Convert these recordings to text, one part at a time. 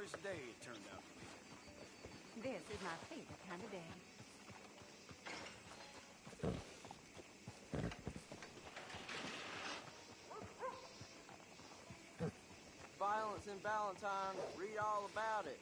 glorious day it turned out to be. This is my favorite kind of day. Violence in Valentine, read all about it.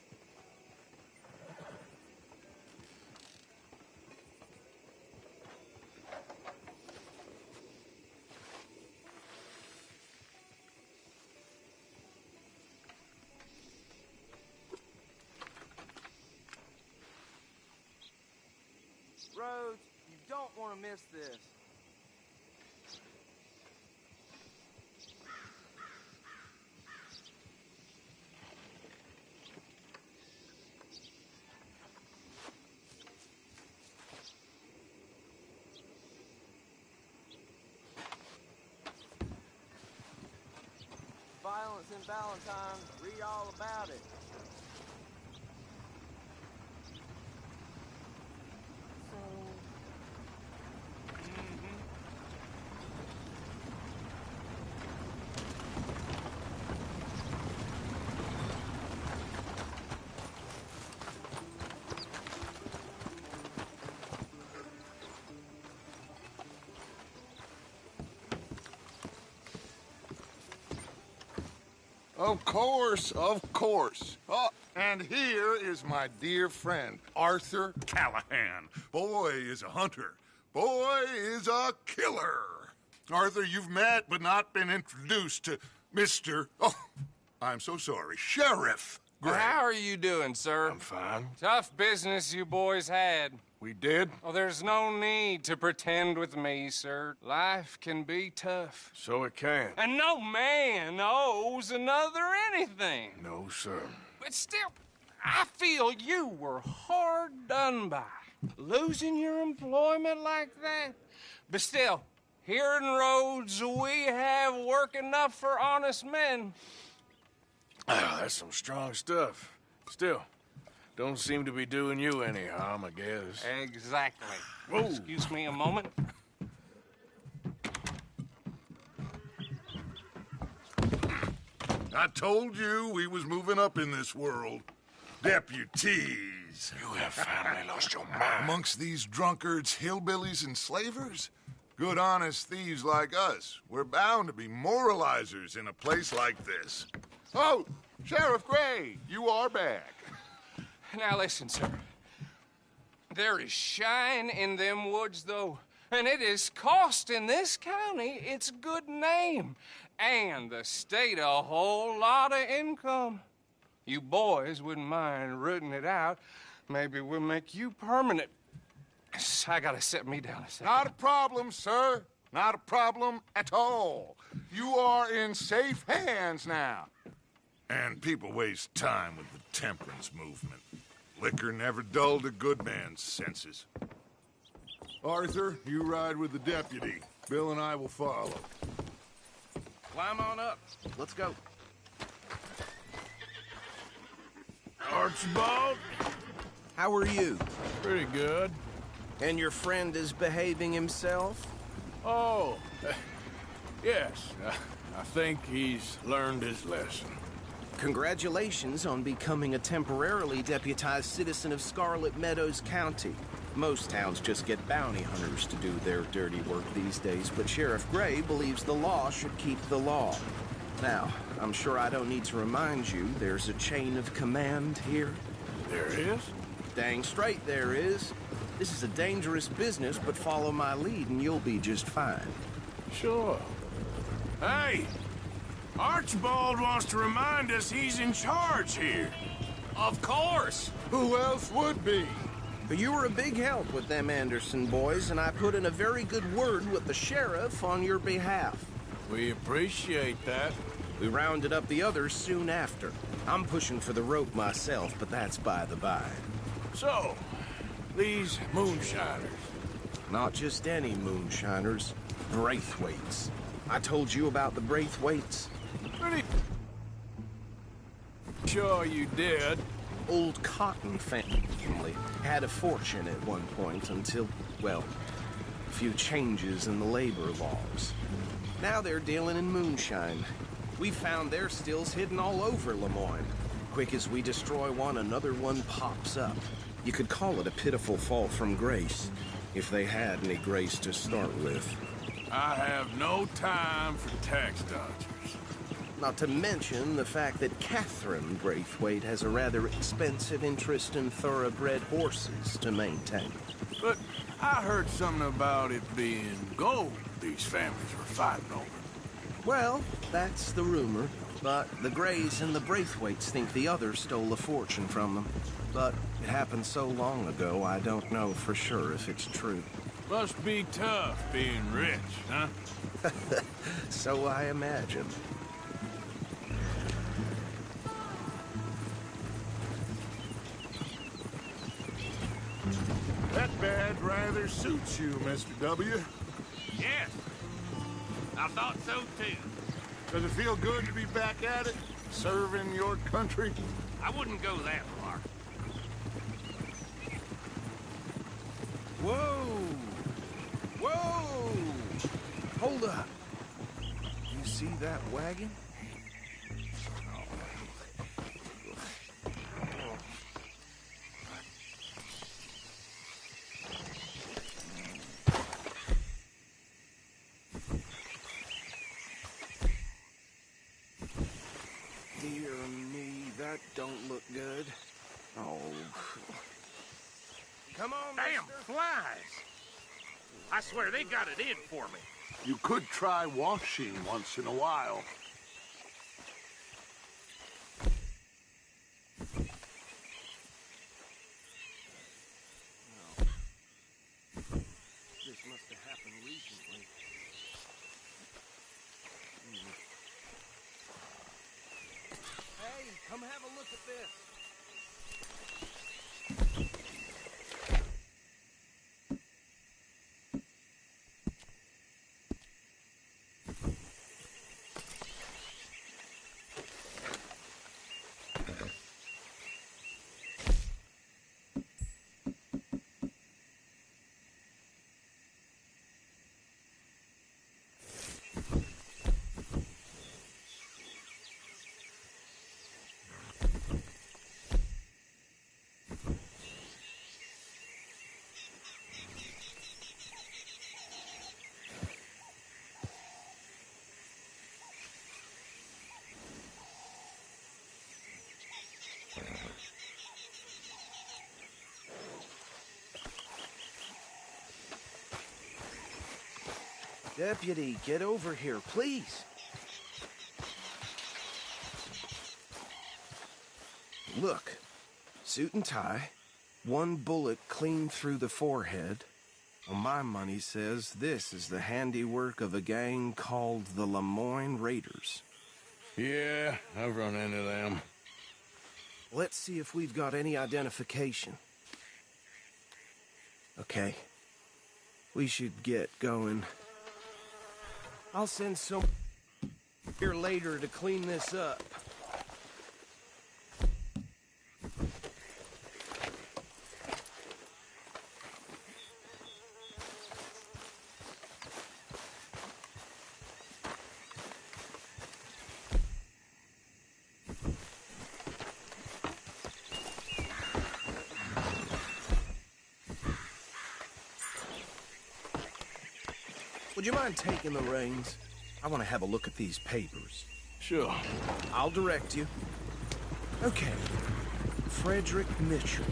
Rhodes, you don't want to miss this. Violence in Valentine, read all about it. Of course, of course. Oh, and here is my dear friend, Arthur Callahan. Boy is a hunter. Boy is a killer. Arthur, you've met but not been introduced to Mr. Oh, I'm so sorry, Sheriff Gray. How are you doing, sir? I'm fine. Tough business you boys had. We did? Oh, there's no need to pretend with me, sir. Life can be tough. So it can. And no man owes another anything. No, sir. But still, I feel you were hard done by. Losing your employment like that. But still, here in Rhodes, we have work enough for honest men. Oh, that's some strong stuff. Still, don't seem to be doing you any harm, I guess. Exactly. Whoa. Excuse me a moment. I told you we was moving up in this world. Deputies. You have finally lost your mind. Amongst these drunkards, hillbillies, and slavers? Good, honest thieves like us. We're bound to be moralizers in a place like this. Oh, Sheriff Gray, you are back. Now listen, sir. There is shine in them woods, though, and it is costing this county its good name and the state a whole lot of income. You boys wouldn't mind rooting it out. Maybe we'll make you permanent. I gotta set me down a second. Not a problem, sir. Not a problem at all. You are in safe hands now. And people waste time with the temperance movement. Liquor never dulled a good man's senses. Arthur, you ride with the deputy. Bill and I will follow. Climb on up. Let's go. Archibald? How are you? Pretty good. And your friend is behaving himself? Oh, yes. I think he's learned his lesson. Congratulations on becoming a temporarily deputized citizen of Scarlet Meadows County. Most towns just get bounty hunters to do their dirty work these days, but Sheriff Gray believes the law should keep the law. Now, I'm sure I don't need to remind you there's a chain of command here. There is? Dang straight there is. This is a dangerous business, but follow my lead and you'll be just fine. Sure. Hey! Archibald wants to remind us he's in charge here. Of course. Who else would be? You were a big help with them Anderson boys, and I put in a very good word with the sheriff on your behalf. We appreciate that. We rounded up the others soon after. I'm pushing for the rope myself, but that's by the by. So, these moonshiners. Not just any moonshiners. Braithwaites. I told you about the Braithwaites. Pretty sure you did. Old Cotton family had a fortune at one point until, well, a few changes in the labor laws. Now they're dealing in moonshine. We found their stills hidden all over Lemoyne. Quick as we destroy one, another one pops up. You could call it a pitiful fall from grace, if they had any grace to start with. I have no time for tax dodgers. Not to mention the fact that Catherine Braithwaite has a rather expensive interest in thoroughbred horses to maintain. But I heard something about it being gold these families were fighting over. Well, that's the rumor. But the Greys and the Braithwaites think the others stole a fortune from them. But it happened so long ago, I don't know for sure if it's true. Must be tough being rich, huh? So I imagine. That bad rather suits you, Mr. W. Yes. I thought so too. Does it feel good to be back at it, serving your country? I wouldn't go that far. Whoa! Whoa! Hold up. You see that wagon? Dear me, that don't look good. Oh. Come on, Damn mister. flies! I swear they got it in for me. You could try washing once in a while. This must have happened recently. Hey, come have a look at this. Deputy, get over here, please. Look, suit and tie, one bullet clean through the forehead. Well, my money says this is the handiwork of a gang called the Lemoyne Raiders. Yeah, I've run into them. Let's see if we've got any identification. Okay. We should get going. I'll send some here later to clean this up. Would you mind taking the reins? I want to have a look at these papers. Sure. I'll direct you. Okay. Frederick Mitchell,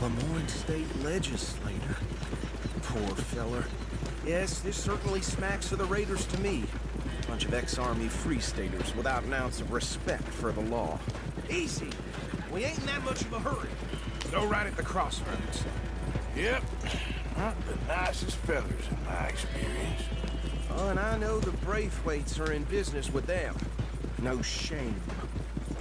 Lemoyne State Legislator. Poor feller. Yes, this certainly smacks of the Raiders to me. Bunch of ex-Army Free Staters without an ounce of respect for the law. Easy. We ain't in that much of a hurry. Go right at the crossroads. Yep. Not the nicest feathers in my experience. Oh, and I know the Braithwaites are in business with them. No shame.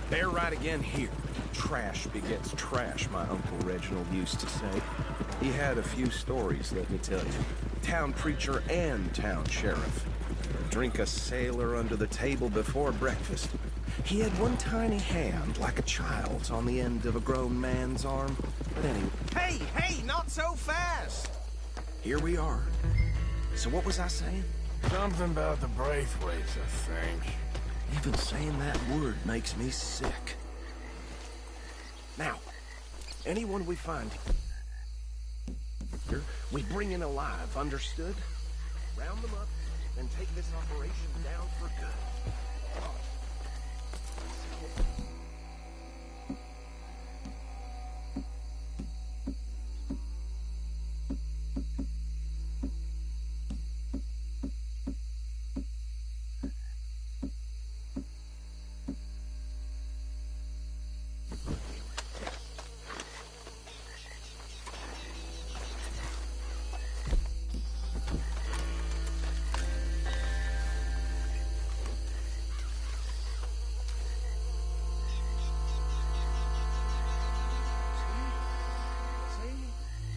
They're right again here. Trash begets trash, my Uncle Reginald used to say. He had a few stories, let me tell you. Town preacher and town sheriff. Drink a sailor under the table before breakfast. He had one tiny hand, like a child's, on the end of a grown man's arm. But anyway... Hey, not so fast! Here we are. So what was I saying? Something about the Braithwaites, I think. Even saying that word makes me sick. Now, anyone we find here, we bring in alive, understood? Round them up, and take this operation down for good.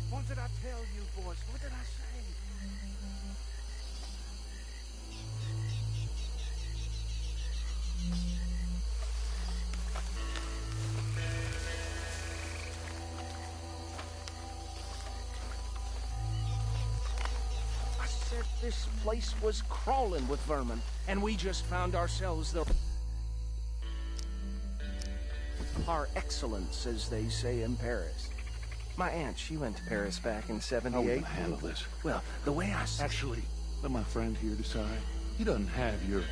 What did I tell you, boys? What did I say? I said this place was crawling with vermin, and we just found ourselves the par excellence, as they say in Paris. My aunt, she went to Paris back in '78. How are we gonna handle this? Well, the way I see... Actually, let my friend here decide. He doesn't have your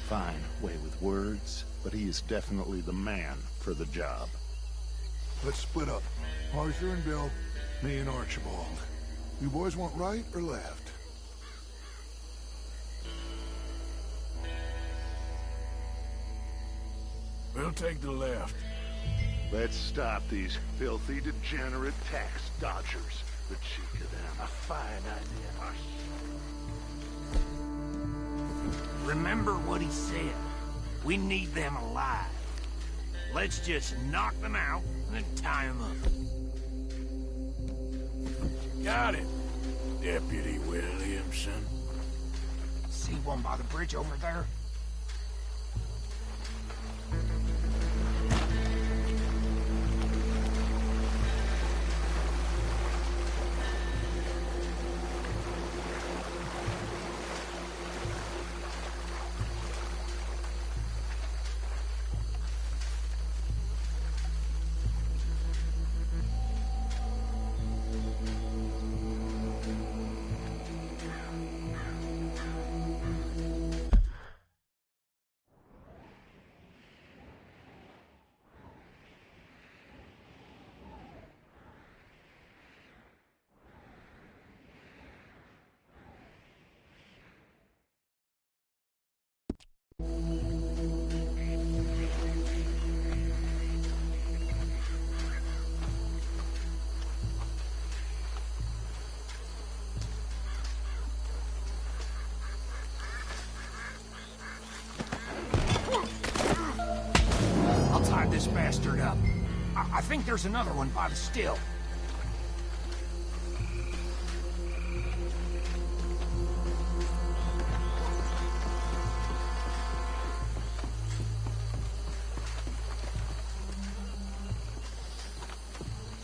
fine way with words, but he is definitely the man for the job. Let's split up. Arthur and Bill, me and Archibald. You boys want right or left? We'll take the left. Let's stop these filthy, degenerate tax dodgers. The cheek of them. A fine idea. Remember what he said. We need them alive. Let's just knock them out and then tie them up. Got it, Deputy Williamson. See one by the bridge over there? This bastard up. I think there's another one by the still.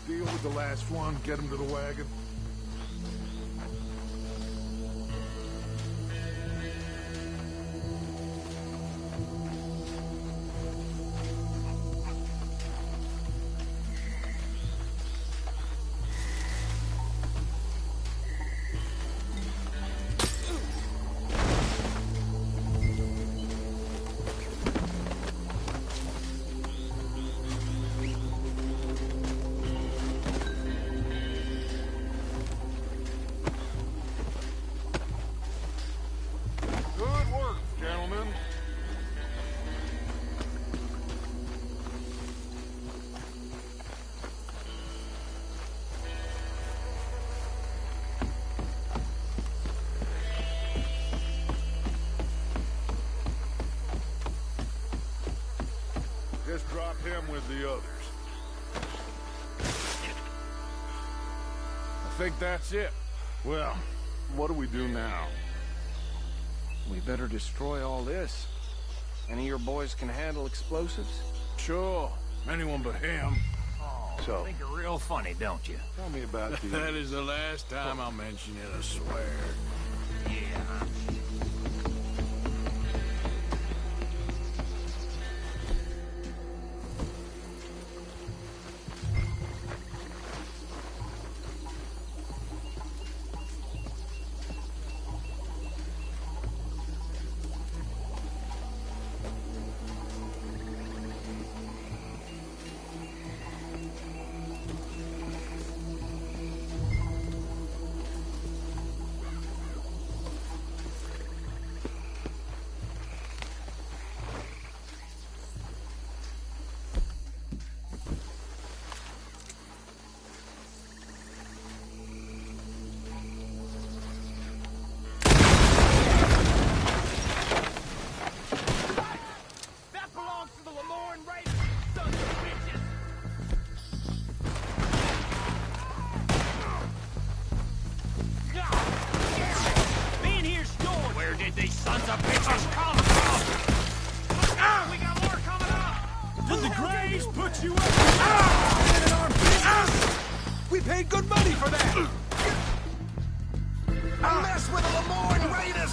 Deal with the last one, get him to the wagon. Just drop him with the others. I think that's it. Well, what do we do now? We better destroy all this. Any of your boys can handle explosives? Sure. Anyone but him. Oh, So- you think you're real funny, don't you? Tell me about the... That is the last time I'll mention it, I swear. Yeah. Put you up! Ah! We paid good money for that! Mess with the Lemoyne Raiders!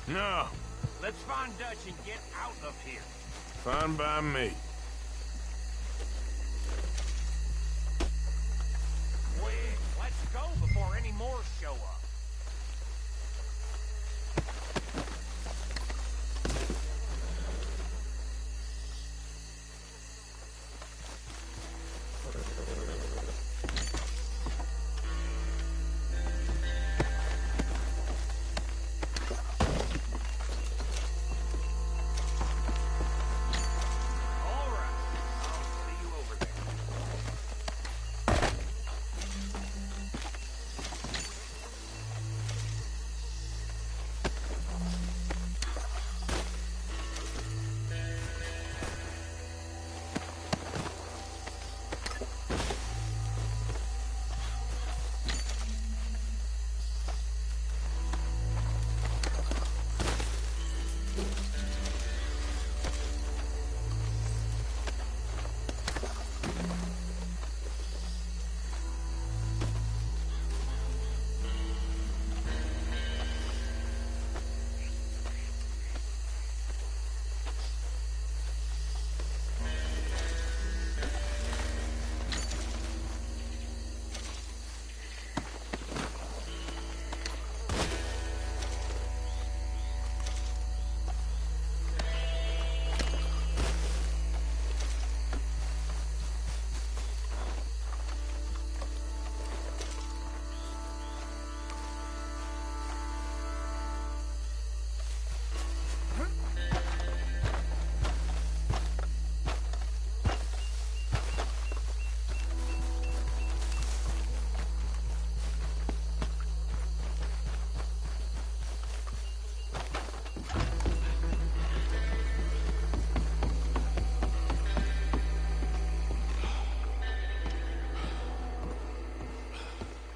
No. Let's find Dutch and get out of here. Fine by me. Quick, let's go before any more show up.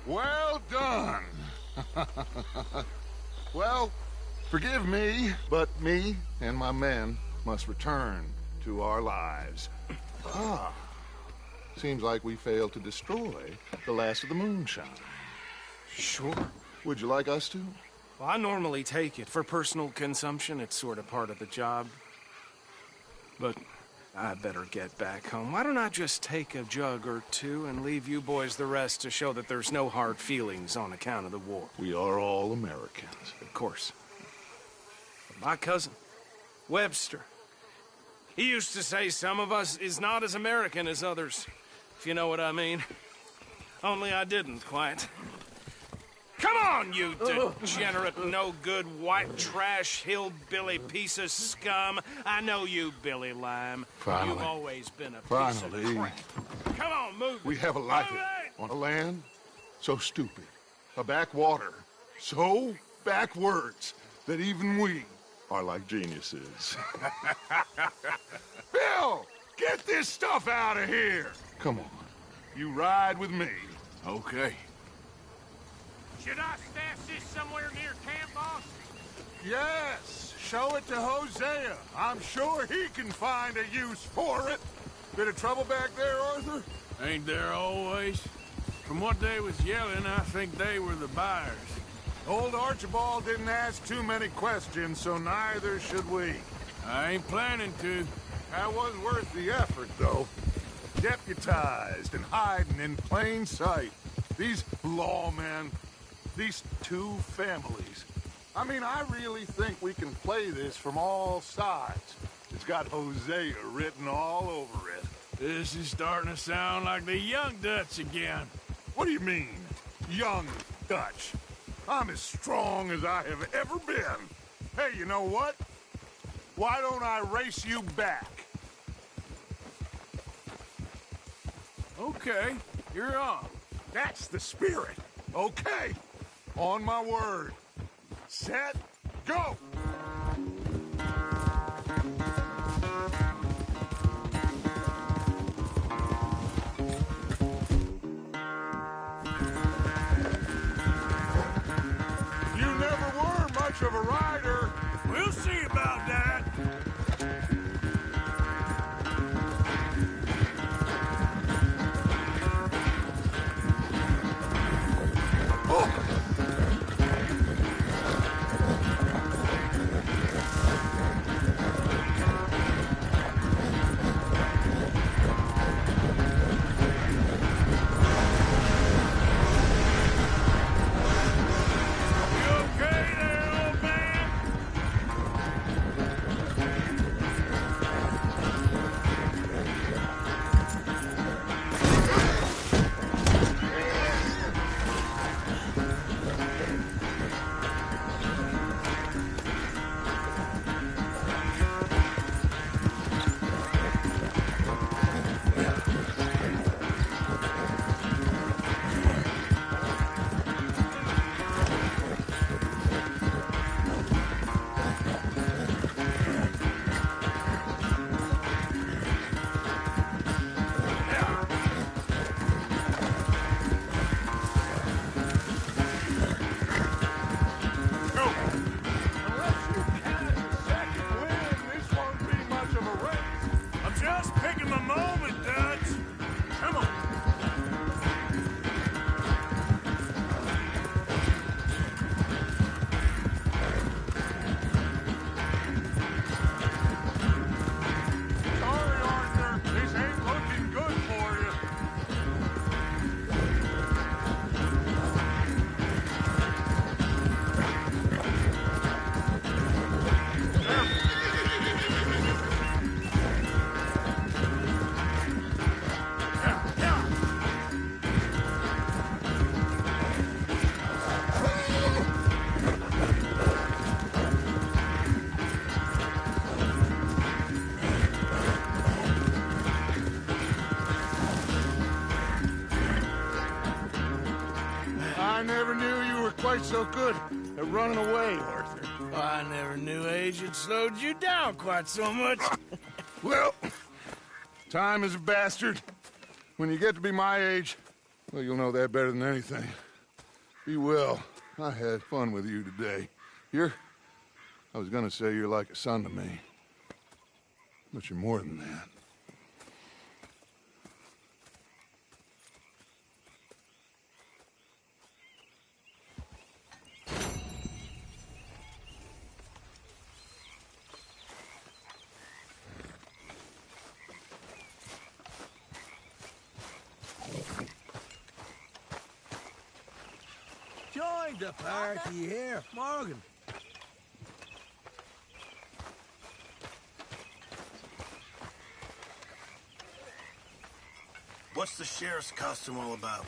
Well done. Well, forgive me, but me and my men must return to our lives. Ah, Seems like we failed to destroy the last of the moonshine. Sure. Would you like us to? Well, I normally take it. For personal consumption, it's sort of part of the job. But I better get back home. Why don't I just take a jug or two and leave you boys the rest to show that there's no hard feelings on account of the war? We are all Americans. Of course. But my cousin, Webster, he used to say some of us is not as American as others, if you know what I mean. Only I didn't quite. Come on, you degenerate, no-good, white trash, hillbilly piece of scum. I know you, Billy Lime. Finally. You've always been a piece of crap. Come on, move We it. have a life Move it! on a land so stupid, a backwater so backwards that even we are like geniuses. Bill, get this stuff out of here. Come on, you ride with me. Okay. Should I stash this somewhere near camp, boss? Yes, show it to Hosea. I'm sure he can find a use for it. Bit of trouble back there, Arthur? Ain't there always? From what they was yelling, I think they were the buyers. Old Archibald didn't ask too many questions, so neither should we. I ain't planning to. That was worth the effort, though. Deputized and hiding in plain sight. These lawmen, these two families. I mean, I really think we can play this from all sides. It's got Hosea written all over it. This is starting to sound like the Young Dutch again. What do you mean, young Dutch? I'm as strong as I have ever been. Hey, you know what? Why don't I race you back? Okay, you're on. That's the spirit. Okay. On my word. Set, go! You never were much of a rider. We'll see about that. You okay there, old man? Unless you catch a second wind, this won't be much of a race. I'm just picking my moment, Dutch. Come on. Sorry, Arthur. This ain't looking good for you. I never knew you were quite so good at running away, Arthur. I never knew age had slowed you down quite so much. Well, time is a bastard. When you get to be my age, well, you'll know that better than anything. Be well. I had fun with you today. I was gonna say you're like a son to me. But you're more than that. Join the party here, Morgan. What's the sheriff's costume all about?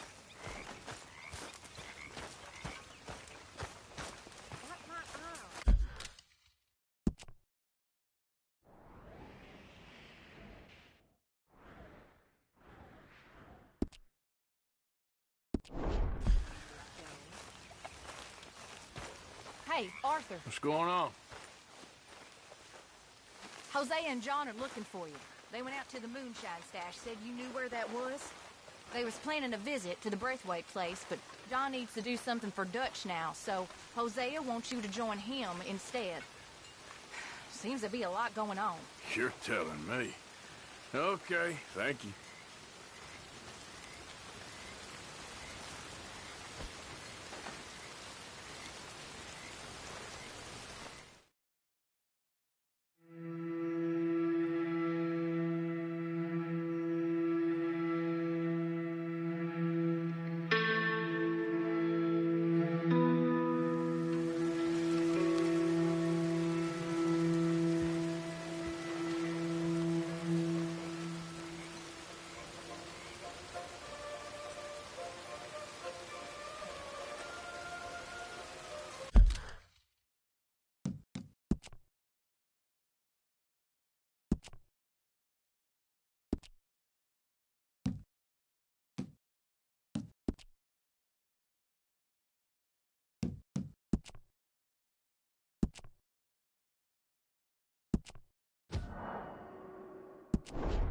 Hey, Arthur. What's going on? Hosea and John are looking for you. They went out to the moonshine stash, said you knew where that was. They was planning a visit to the Braithwaite place, but John needs to do something for Dutch now, so Hosea wants you to join him instead. Seems to be a lot going on. You're telling me. Okay, thank you. You